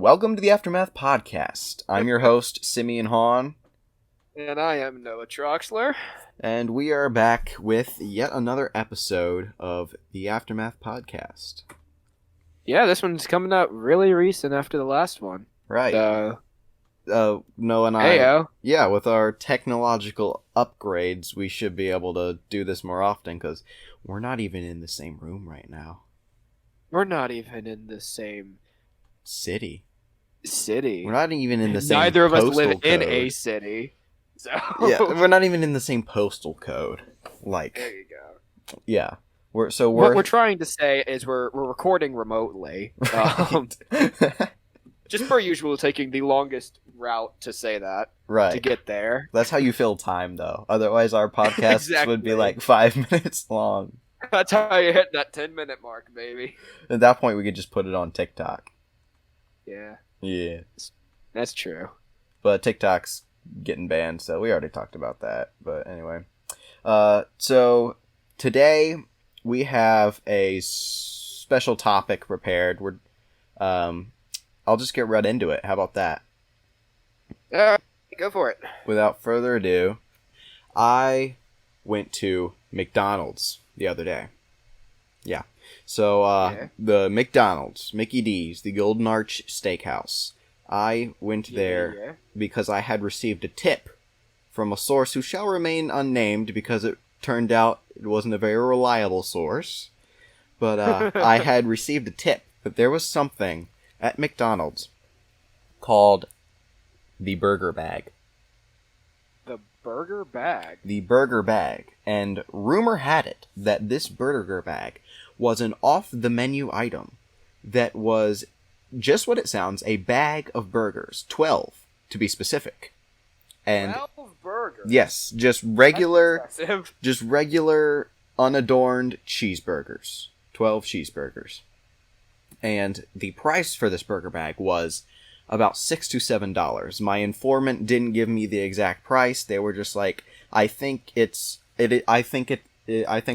Welcome to the Aftermath Podcast. I'm your host, Simeon Hahn. And I am Noah Troxler. And we are back with yet another episode of the Aftermath Podcast. Yeah, this one's coming out really recent after the last one. Right. Noah and I... Heyo. Yeah, with our technological upgrades, we should be able to do this more often, because we're not even in the same room right now. We're not even in the same... City. We're not even in the same Neither of us live code. in a city. So Yeah, we're not even in the same postal code. Like, there you go. Yeah. What we're trying to say is we're recording remotely. Just per usual, taking the longest route to say that. Right. To get there. That's how you fill time, though. Otherwise, our podcasts would be like 5 minutes long. That's how you hit that 10-minute mark, baby. At that point, we could just put it on TikTok. Yeah. Yeah. That's true. But TikTok's getting banned, so we already talked about that. But anyway. So today we have a special topic prepared. I'll just get right into it. How about that? Go for it. Without further ado, I went to McDonald's the other day. Yeah. So, the McDonald's, Mickey D's, the Golden Arch Steakhouse. I went there because I had received a tip from a source who shall remain unnamed because it turned out it wasn't a very reliable source. But I had received a tip that there was something at McDonald's called the Burger Bag. The Burger Bag? The Burger Bag. And rumor had it that this Burger Bag was an off-the-menu item that was just what it sounds, a bag of burgers. 12, to be specific. And 12 burgers? Yes, just regular, unadorned cheeseburgers. 12 cheeseburgers. And the price for this burger bag was about $6 to $7. My informant didn't give me the exact price. They were just like, I think I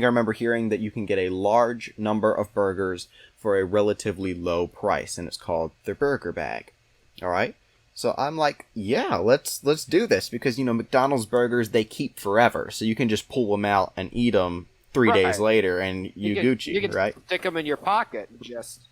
remember hearing that you can get a large number of burgers for a relatively low price, and it's called the Burger Bag. All right? So I'm like, yeah, let's do this, because, McDonald's burgers, they keep forever, so you can just pull them out and eat them 3 days later, and you Gucci, you can right? Stick them in your pocket and just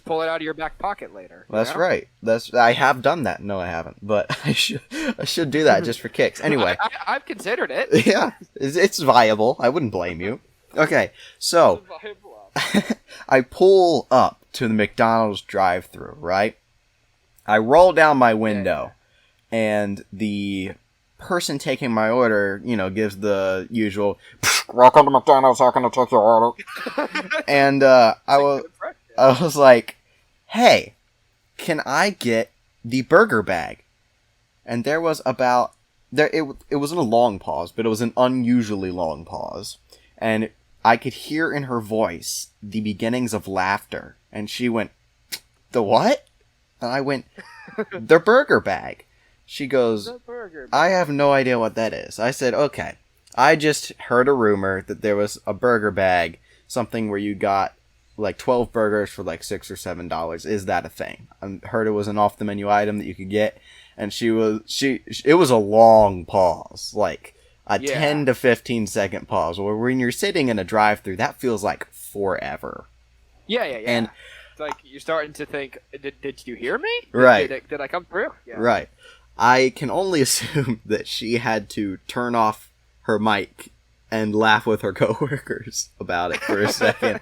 pull it out of your back pocket later. That's right. I have done that. No, I haven't, but I should do that just for kicks. Anyway, I've considered it. Yeah, it's viable. I wouldn't blame you. Okay, so I pull up to the McDonald's drive-thru, right? I roll down my window, and the person taking my order, gives the usual, "Welcome to McDonald's, how can I take your order?" And I was like, "Hey, can I get the Burger Bag?" And there was it wasn't a long pause, but it was an unusually long pause. And I could hear in her voice the beginnings of laughter. And she went, "The what?" And I went, "The Burger Bag." She goes, "I have no idea what that is." I said, "Okay, I just heard a rumor that there was a burger bag, something where you got like 12 burgers for like $6 or $7. Is that a thing?" I heard it was an off-the-menu item that you could get. And it was a long pause, like a 10 to 15 second pause, where when you're sitting in a drive-thru, that feels like forever. Yeah. And it's like you're starting to think, did you hear me? Right. Did I come through? Yeah. Right. I can only assume that she had to turn off her mic and laugh with her coworkers about it for a second.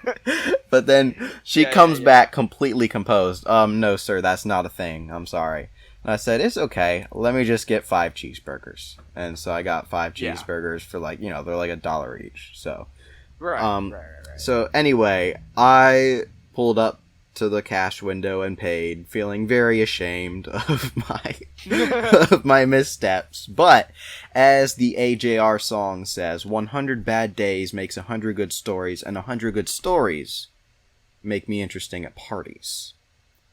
But then she comes back completely composed. "No, sir, that's not a thing. I'm sorry." And I said, "It's okay. Let me just get 5 cheeseburgers." And so I got 5 cheeseburgers for they're like $1 each. So, right. So anyway, I pulled up to the cash window and paid, feeling very ashamed of my missteps. But as the AJR song says, 100 bad days makes 100 good stories, and 100 good stories make me interesting at parties.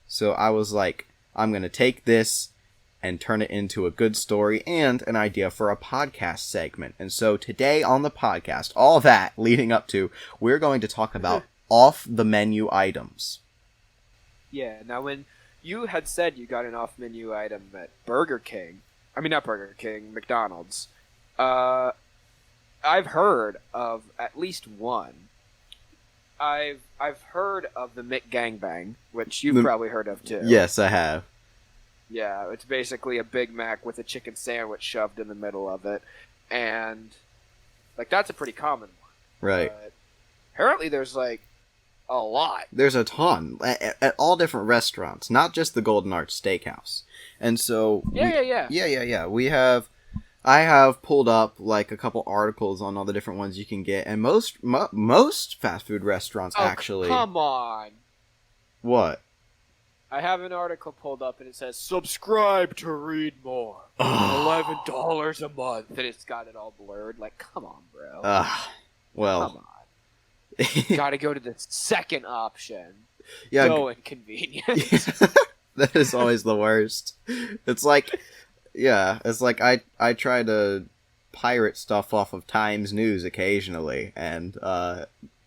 So I was like, I'm going to take this and turn it into a good story and an idea for a podcast segment. And so today on the podcast, all that leading up to, we're going to talk about off-the-menu items. Yeah, now when you had said you got an off-menu item at Burger King. I mean, not Burger King, McDonald's. I've heard of at least one. I've heard of the McGangbang, which you've probably heard of too. Yes, I have. Yeah, it's basically a Big Mac with a chicken sandwich shoved in the middle of it, and like that's a pretty common one. Right. But apparently, there's like a lot. There's a ton at all different restaurants, not just the Golden Arch Steakhouse. And so yeah. I have pulled up like a couple articles on all the different ones you can get, and most fast food restaurants actually. Come on. What? I have an article pulled up and it says subscribe to read more. $11 a month, and it's got it all blurred. Like, come on, bro. Well, come on. Got to go to the second option. Yeah, so inconvenient. That is always the worst. It's like, I try to pirate stuff off of Times News occasionally, and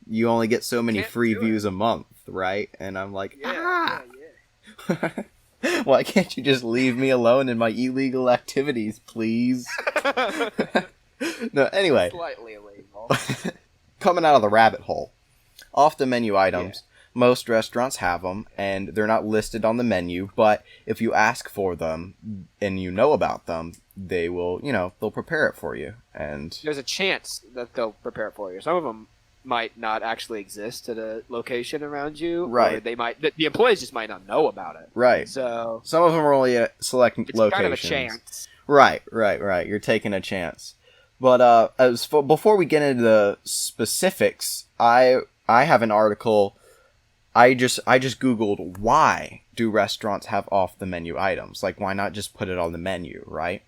you only get so many free views a month, right? And I'm like, yeah. Why can't you just leave me alone in my illegal activities, please? No, anyway. Slightly illegal. Coming out of the rabbit hole. Off the menu items. Most restaurants have them, and they're not listed on the menu, but if you ask for them and you know about them, they will, they'll prepare it for you. And there's a chance that they'll prepare it for you. Some of them might not actually exist at a location around you. Right. Or they might, the employees just might not know about it. Right. So some of them are only at select locations. It's kind of a chance. Right. You're taking a chance. But before we get into the specifics, I have an article. I just Googled why do restaurants have off the menu items? Like, why not just put it on the menu, right?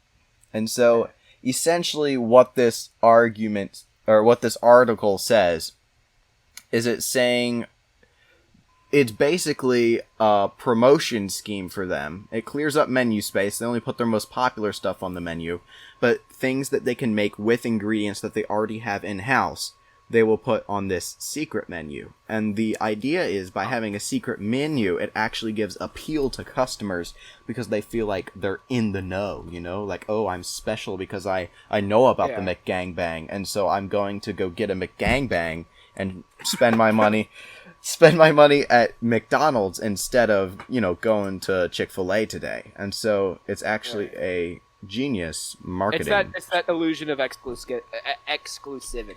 And so essentially what this argument or what this article says is it's saying it's basically a promotion scheme for them. It clears up menu space. They only put their most popular stuff on the menu, but things that they can make with ingredients that they already have in-house, they will put on this secret menu. And the idea is by having a secret menu, it actually gives appeal to customers because they feel like they're in the know, like, oh, I'm special because I know about the McGangbang, and so I'm going to go get a McGangbang and spend my money at McDonald's instead of, going to Chick-fil-A today. And so it's actually a genius marketing. It's that illusion of exclusivity.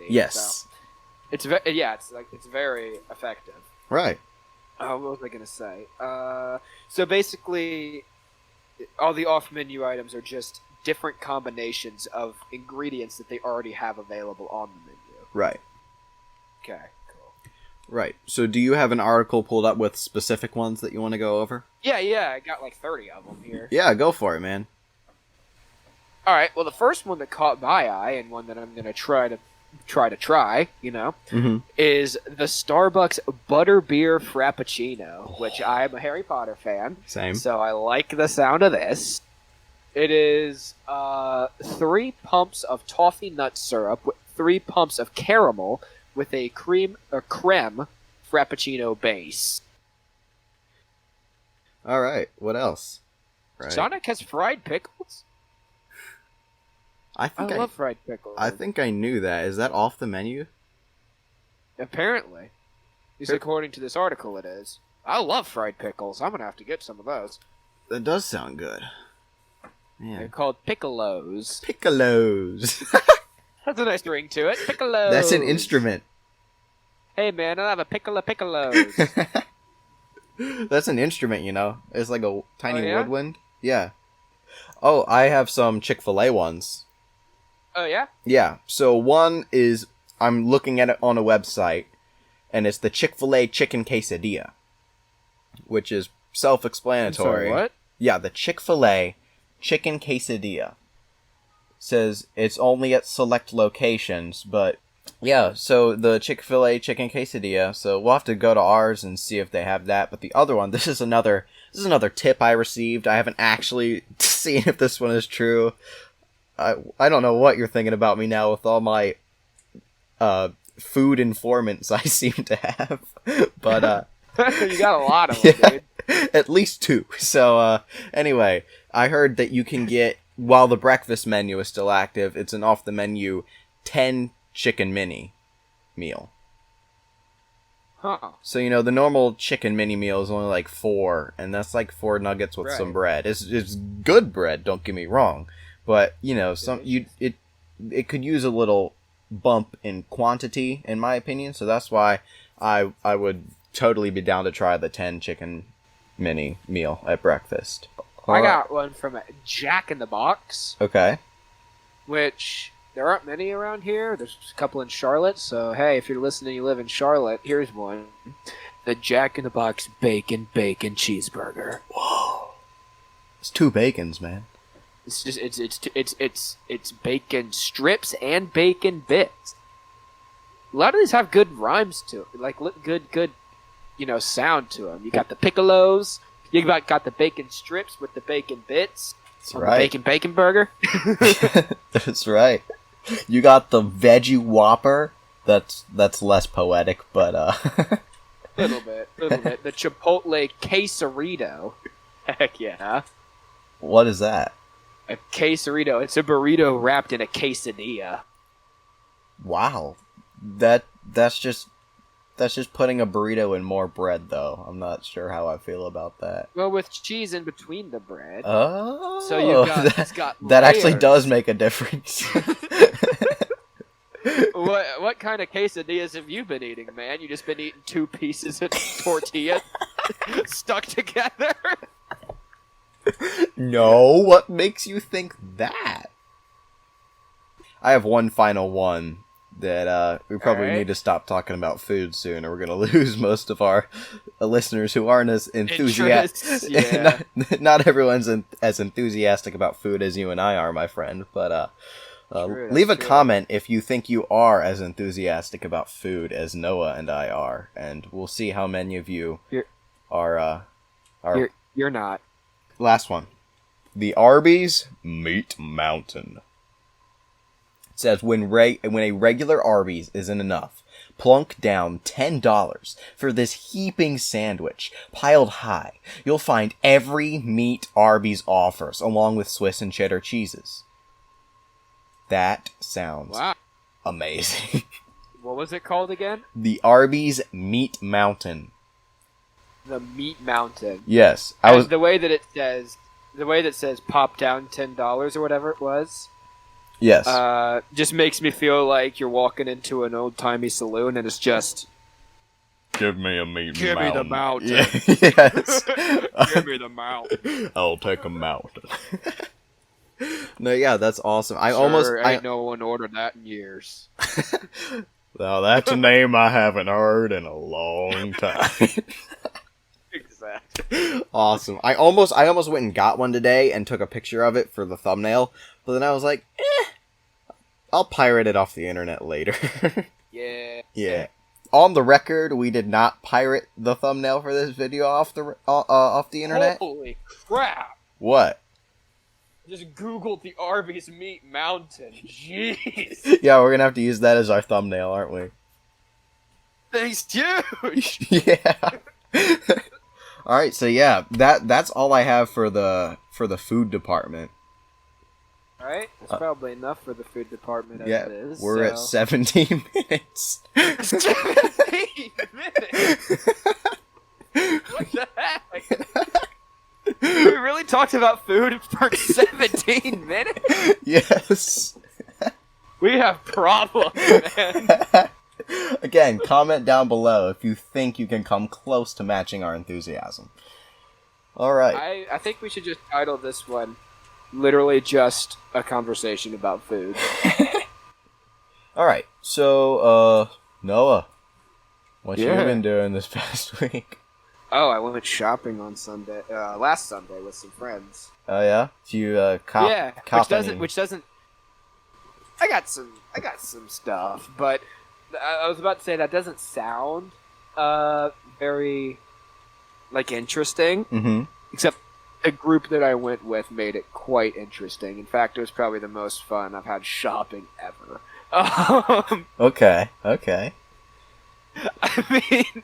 Yes. So. It's very effective. Right. What was I gonna say? So basically, all the off-menu items are just different combinations of ingredients that they already have available on the menu. Right. Okay. Cool. Right. So, do you have an article pulled up with specific ones that you want to go over? Yeah. I got like 30 of them here. Yeah, go for it, man. All right. Well, the first one that caught my eye and one that I'm gonna try, is the Starbucks Butterbeer Frappuccino, which I am a Harry Potter fan. Same. So I like the sound of this. It is 3 pumps of toffee nut syrup with 3 pumps of caramel with a creme Frappuccino base. All right. What else? Right. Sonic has fried pickles? I love fried pickles. I think I knew that. Is that off the menu? Apparently. At least according to this article it is. I love fried pickles. I'm going to have to get some of those. That does sound good. Yeah. They're called Pickles. Pickles. That's a nice ring to it. Pickles. That's an instrument. Hey man, I'll have a pickle of Pickles. That's an instrument, It's like a tiny woodwind. Yeah. Oh, I have some Chick-fil-A ones. Oh, yeah? Yeah. So one is, I'm looking at it on a website, and it's the Chick-fil-A Chicken Quesadilla, which is self-explanatory. So what? Yeah, the Chick-fil-A Chicken Quesadilla. Says it's only at select locations, but yeah, so the Chick-fil-A Chicken Quesadilla, so we'll have to go to ours and see if they have that, but the other one, this is another tip I received. I haven't actually seen if this one is true. I don't know what you're thinking about me now with all my food informants I seem to have. But you got a lot of them, dude. At least 2. So, anyway, I heard that you can get, while the breakfast menu is still active, it's an off-the-menu 10 chicken mini meal. Huh. So, you know, the normal chicken mini meal is only like 4, and that's like 4 nuggets with some bread. It's good bread, don't get me wrong. But, you know, it could use a little bump in quantity, in my opinion, so that's why I would totally be down to try the 10 chicken mini meal at breakfast. I got one from Jack in the Box. Okay. Which, there aren't many around here. There's a couple in Charlotte, so hey, if you're listening you live in Charlotte, here's one. The Jack in the Box Bacon Cheeseburger. Whoa. It's 2 bacons, man. It's just, it's bacon strips and bacon bits. A lot of these have good rhymes to it, like good, you know, sound to them. You got the Pickles, you got the bacon strips with the bacon bits. That's right. The bacon burger. That's right. You got the veggie Whopper. That's less poetic, but little bit. The Chipotle quesarito. Heck yeah. What is that? A quesarito. It's a burrito wrapped in a quesadilla. Wow. That's just putting a burrito in more bread, though. I'm not sure how I feel about that. Well, with cheese in between the bread. Oh, so it's got that layers. actually does make a difference. What kind of quesadillas have you been eating, man? You just been eating 2 pieces of tortilla stuck together? No, what makes you think that? I have one final one that we probably need to stop talking about food soon, or we're going to lose most of our listeners who aren't as enthusiastic. Yeah. Not everyone's as enthusiastic about food as you and I are, my friend. But leave a comment if you think you are as enthusiastic about food as Noah and I are, and we'll see how many of you are. You're not. Last one. The Arby's Meat Mountain. It says, when a regular Arby's isn't enough, plunk down $10 for this heaping sandwich. Piled high, you'll find every meat Arby's offers, along with Swiss and cheddar cheeses. That sounds amazing. What was it called again? The Arby's Meat Mountain. The Meat Mountain. Yes. The way that says pop down $10 or whatever it was. Yes. Just makes me feel like you're walking into an old-timey saloon and it's just... Give me a meat Give mountain. me the mountain. Yes. Give me the mountain. I'll take a mountain. No, yeah, that's awesome. No one ordered that in years. Well, that's a name I haven't heard in a long time. Exactly. Awesome. I almost went and got one today and took a picture of it for the thumbnail, but then I was like, I'll pirate it off the internet later. Yeah. Yeah. On the record, we did not pirate the thumbnail for this video off the internet. Holy crap! What? Just Googled the Arby's Meat Mountain. Jeez. Yeah, we're gonna have to use that as our thumbnail, aren't we? Thing's huge. Yeah. All right, so yeah, that's all I have for the food department. All right, that's probably enough for the food department as it is. We're at 17 minutes. 17 minutes. What the heck? We really talked about food for 17 minutes? Yes. We have problems, man. Again, comment down below if you think you can come close to matching our enthusiasm. Alright. I think we should just title this one literally just a conversation about food. Alright, so, Noah, what you been doing this past week? Oh, I went shopping on Sunday, last Sunday with some friends. Oh yeah? Did you, which doesn't... I got some stuff, but I was about to say that doesn't sound, very, like, interesting. Mm-hmm. Except the group that I went with made it quite interesting. In fact, it was probably the most fun I've had shopping ever. Okay. I mean,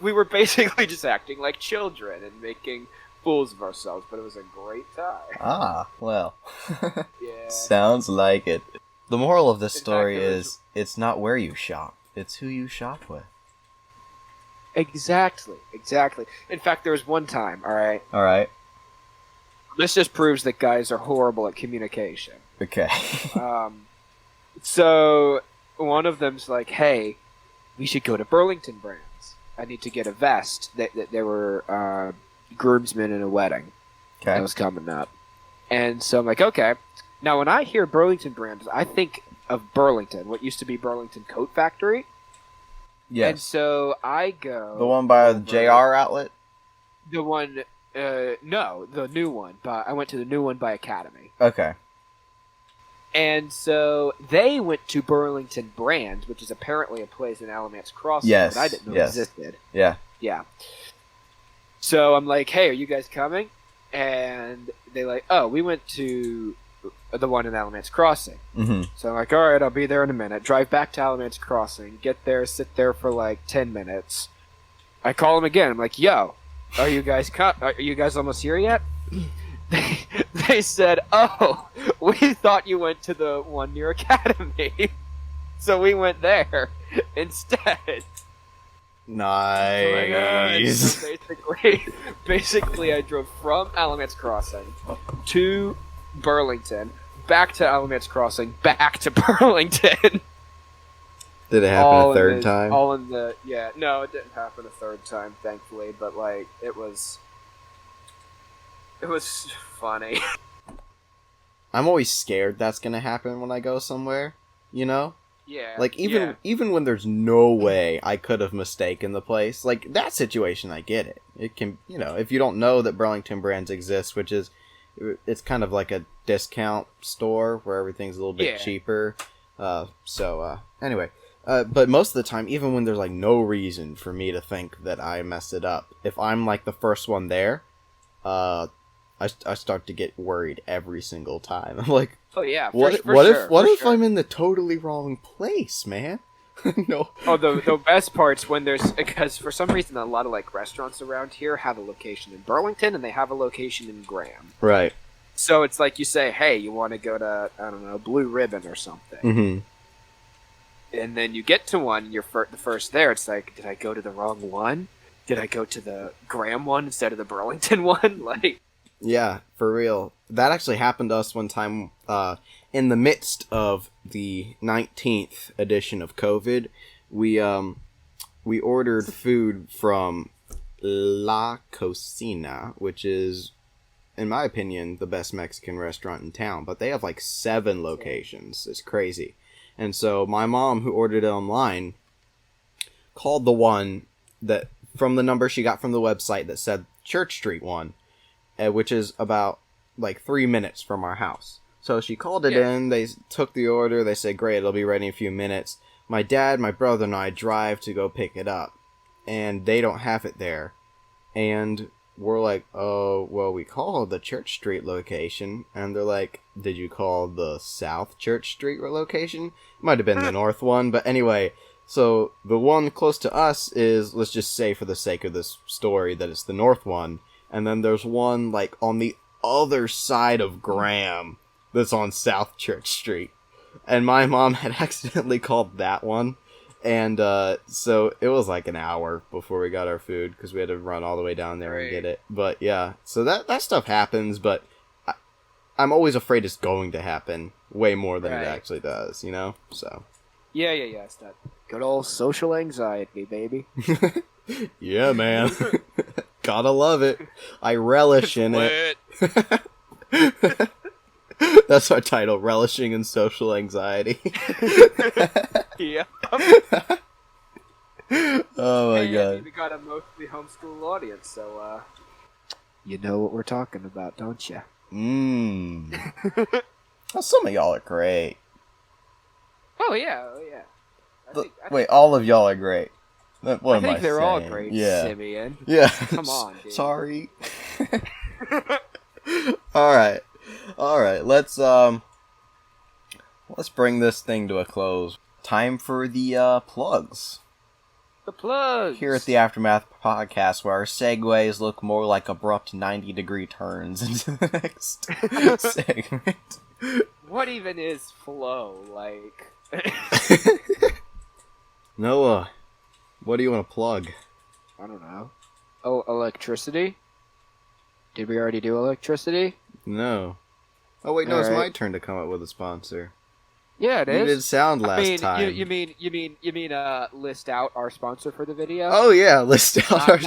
we were basically just acting like children and making fools of ourselves, but it was a great time. Ah, well. Yeah. Sounds like it. The moral of this In story fact, it is it's not where you shop, it's who you shop with. Exactly. In fact, there was one time, alright? Alright. This just proves that guys are horrible at communication. Okay. So, one of them's like, hey, we should go to Burlington Brands. I need to get a vest. There were groomsmen in a wedding that was coming up. And so I'm like, okay. Now, when I hear Burlington Brands, I think of Burlington, what used to be Burlington Coat Factory. Yes. And so I go... The one by the JR outlet? The one... no, the new one. But I went to the new one by Academy. Okay. And so they went to Burlington Brands, which is apparently a place in Alamance Crossing Yes. that I didn't know existed. Yeah. Yeah. So I'm like, hey, are you guys coming? And they like, oh, we went to the one in Alamance Crossing. Mm-hmm. So I'm like, all right, I'll be there in a minute. Drive back to Alamance Crossing. Get there, sit there for like 10 minutes. I call them again. I'm like, yo, are you guys almost here yet? They said, oh, we thought you went to the one near Academy. So we went there instead. Nice. So basically, I drove from Alamance Crossing to Burlington, back to Alamance Crossing, back to Burlington. Did it happen a third time? No, it didn't happen a third time, thankfully. But like, it was funny. I'm always scared that's gonna happen when I go somewhere, you know? Yeah. Like, even when there's no way I could have mistaken the place, like, that situation, I get it. It can, if you don't know that Burlington Brands exists, which is, it's kind of like a discount store where everything's a little bit cheaper. Anyway. But most of the time, even when there's, like, no reason for me to think that I messed it up, if I'm, like, the first one there, I start to get worried every single time. I'm like, oh yeah, what if I'm in the totally wrong place, man? No. Oh, the best part's when because for some reason a lot of like restaurants around here have a location in Burlington and they have a location in Graham. Right. So it's like you say, hey, you want to go to, I don't know, Blue Ribbon or something. Mm-hmm. And then you get to one, you're the first there. It's like, did I go to the wrong one? Did I go to the Graham one instead of the Burlington one? Like. Yeah, for real. That actually happened to us one time in the midst of the 19th edition of COVID. We ordered food from La Cocina, which is, in my opinion, the best Mexican restaurant in town. But they have like 7 locations. It's crazy. And so my mom, who ordered it online, called the one that, from the number she got from the website that said Church Street one. Which is about like 3 minutes from our house. So she called it in, they took the order, they said, great, it'll be ready in a few minutes. My dad, my brother, and I drive to go pick it up. And they don't have it there. And we're like, oh, well, we called the Church Street location. And they're like, did you call the South Church Street location? Might have been the North one, but anyway. So the one close to us is, let's just say for the sake of this story, that it's the North one. And then there's one, like, on the other side of Graham that's on South Church Street. And my mom had accidentally called that one. And so it was like an hour before we got our food because we had to run all the way down there and get it. But yeah, so that stuff happens, but I'm always afraid it's going to happen way more than it actually does, So. Yeah. It's that good old social anxiety, baby. Yeah, man. Gotta love it. I relish in it. That's our title, Relishing in Social Anxiety. Yeah. Oh my god. We got a mostly homeschool audience, so you know what we're talking about, don't you? Well, some of y'all are great. Oh yeah. Wait, all of y'all are great. What I am think I they're saying? all great, yeah. Simeon. Yeah. Come on, dude. Sorry. All right. Let's bring this thing to a close. Time for the plugs. The plugs. Here at the Aftermath podcast, where our segues look more like abrupt 90-degree turns into the next segment. What even is flow like? Noah, what do you want to plug? I don't know. Oh, electricity? Did we already do electricity? No. Oh wait, no, it's Alright. my turn to come up with a sponsor. Yeah, it You is. did sound last time. You mean list out our sponsor for the video? Oh yeah, list out our...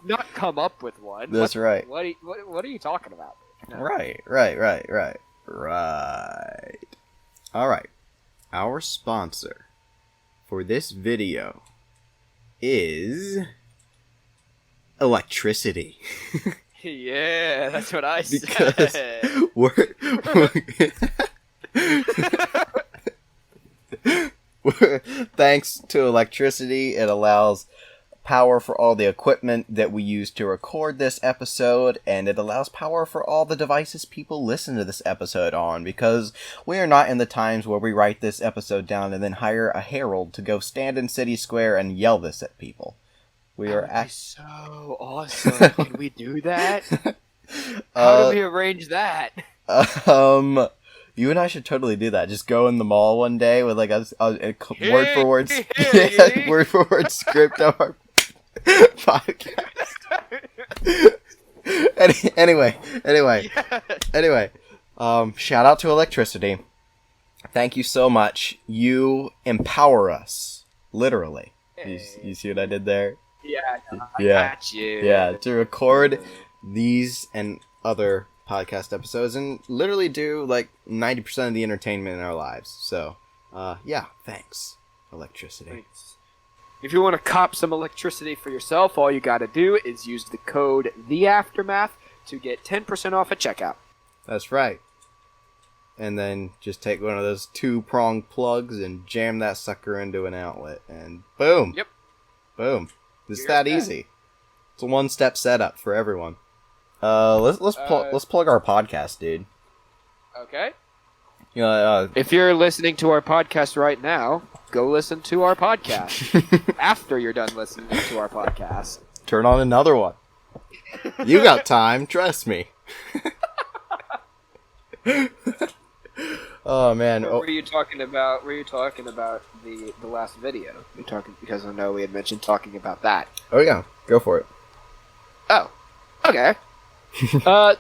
Not come up with one. That's right. What are you talking about? Right. Alright. Our sponsor for this video is... Electricity. Yeah, that's what I Because said. Thanks to electricity, it allows power for all the equipment that we use to record this episode, and it allows power for all the devices people listen to this episode on, because we are not in the times where we write this episode down and then hire a herald to go stand in City Square and yell this at people. We are so awesome. Can we do that? How do we arrange that? You and I should totally do that. Just go in the mall one day with like a word for word script of our podcast. Anyway. Shout out to electricity. Thank you so much. You empower us, literally. You see what I did there? Yeah, I Yeah. got you. Yeah, to record these and other podcast episodes and literally do like 90% of the entertainment in our lives. So, yeah, thanks, electricity. Thanks. If you want to cop some electricity for yourself, all you got to do is use the code THEAFTERMATH to get 10% off at checkout. That's right. And then just take one of those 2-pronged plugs and jam that sucker into an outlet, and boom. Yep. Boom. It's Here's that that. easy. It's a one-step setup for everyone. Let's plug our podcast, dude. Okay. You know, If you're listening to our podcast right now, go listen to our podcast. After you're done listening to our podcast. turn on another one. You got time, trust me. Oh man. Or were you talking about the last video? You're talking because I know we had mentioned talking about that. Oh yeah, go for it. Oh. Okay. All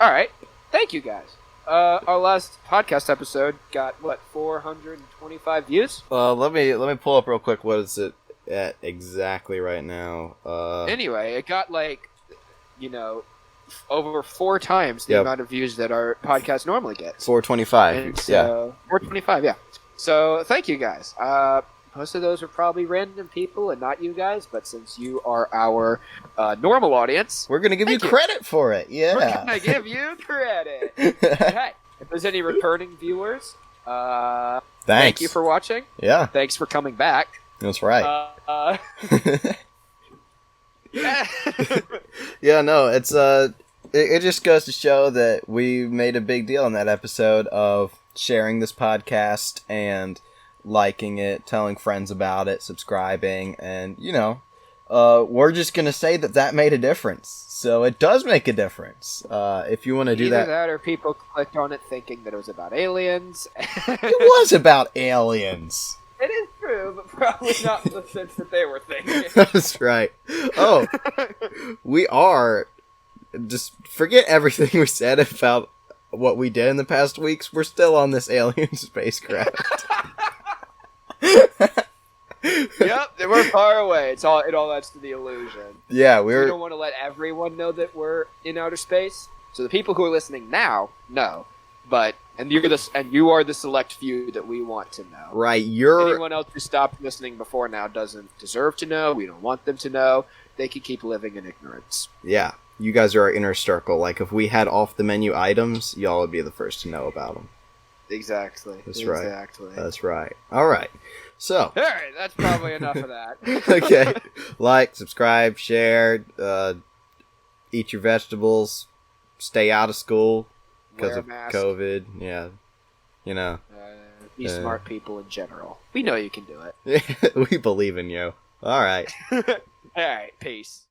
right. Thank you guys. Our last podcast episode got 425 views. Let me pull up real quick. What is it at exactly right now? Anyway, it got over 4 times the amount of views that our podcast normally gets. 425. And so, 425. Yeah. So thank you guys. Most of those are probably random people and not you guys, but since you are our normal audience, We're gonna give you credit for it. Yeah. we're gonna give you credit. Hey, if there's any returning viewers, Thanks. thank you for watching. Yeah, Thanks for coming back. that's right. Yeah. Yeah, no, it's it just goes to show that we made a big deal in that episode of sharing this podcast and liking it, telling friends about it, subscribing, and we're just gonna say that made a difference. So it does make a difference. If you want to do Either that, that or people clicked on it thinking that it was about aliens. it was about aliens. It is true, but probably not in the sense that they were thinking. That's right. Oh, we are. Just forget everything we said about what we did in the past weeks. We're still on this alien spacecraft. Yep, we're far away. It all adds to the illusion. Yeah, We don't want to let everyone know that we're in outer space. So the people who are listening now know, and you are the select few that we want to know. right. You're Anyone else who stopped listening before now doesn't deserve to know. We don't want them to know. They can keep living in ignorance. yeah. You guys are our inner circle. Like if we had off the menu items, y'all would be the first to know about them. Exactly. That's right. Exactly. That's right. All right. So. All right, that's probably enough of that. Okay. Like, subscribe, share, eat your vegetables, stay out of school because Wear a of mask. COVID. Yeah. Be smart people in general. We know you can do it. We believe in you. All right. All right, peace.